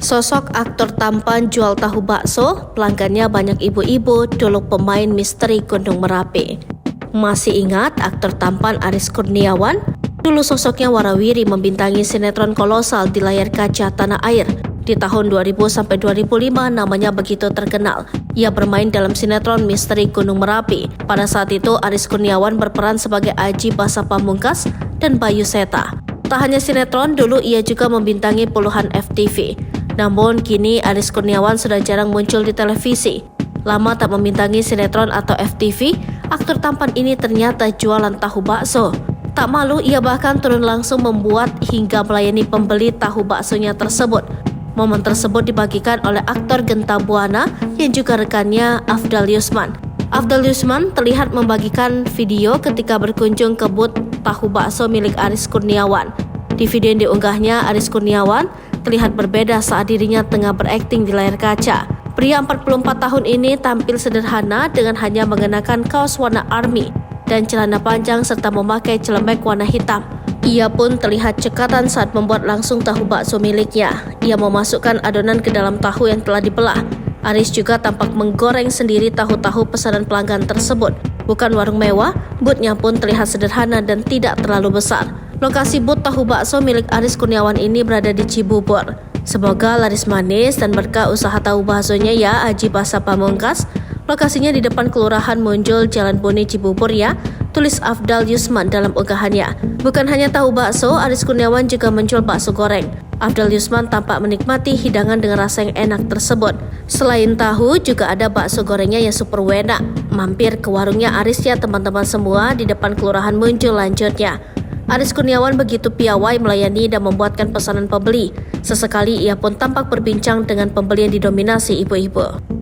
Sosok aktor tampan jual tahu bakso, pelanggannya banyak ibu-ibu, dulu pemain misteri Gunung Merapi. Masih ingat aktor tampan Aris Kurniawan? Dulu sosoknya warawiri membintangi sinetron kolosal di layar kaca tanah air. Di tahun 2000 sampai 2005 namanya begitu terkenal. Ia bermain dalam sinetron misteri Gunung Merapi. Pada saat itu Aris Kurniawan berperan sebagai Aji Basa Pamungkas dan Bayu Seta. Tak hanya sinetron, dulu ia juga membintangi puluhan FTV. Namun kini Aris Kurniawan sudah jarang muncul di televisi. Lama tak membintangi sinetron atau FTV, aktor tampan ini ternyata jualan tahu bakso. Tak malu, ia bahkan turun langsung membuat hingga melayani pembeli tahu baksonya tersebut. Momen tersebut dibagikan oleh aktor Genta Buana yang juga rekannya Afdal Yusman. Afdal Yusman terlihat membagikan video ketika berkunjung ke booth tahu bakso milik Aris Kurniawan. Di video yang diunggahnya, Aris Kurniawan terlihat berbeda saat dirinya tengah berakting di layar kaca. Pria 44 tahun ini tampil sederhana dengan hanya mengenakan kaos warna army dan celana panjang serta memakai celemek warna hitam. Ia pun terlihat cekatan saat membuat langsung tahu bakso miliknya. Ia memasukkan adonan ke dalam tahu yang telah dibelah. Aris juga tampak menggoreng sendiri tahu-tahu pesanan pelanggan tersebut. Bukan warung mewah, booth-nya pun terlihat sederhana dan tidak terlalu besar. Lokasi booth tahu bakso milik Aris Kurniawan ini berada di Cibubur. Semoga laris manis dan berkah usaha tahu baksonya ya, Aji Basa Pamungkas. Lokasinya di depan Kelurahan Munjul, Jalan Boni, Cibubur ya, tulis Afdal Yusman dalam unggahannya. Bukan hanya tahu bakso, Aris Kurniawan juga menjual bakso goreng. Afdal Yusman tampak menikmati hidangan dengan rasa yang enak tersebut. Selain tahu, juga ada bakso gorengnya yang super enak. Mampir ke warungnya Aris ya teman-teman semua di depan Kelurahan Munjul lanjutnya. Aris Kurniawan begitu piawai melayani dan membuatkan pesanan pembeli. Sesekali ia pun tampak berbincang dengan pembeli yang didominasi ibu-ibu.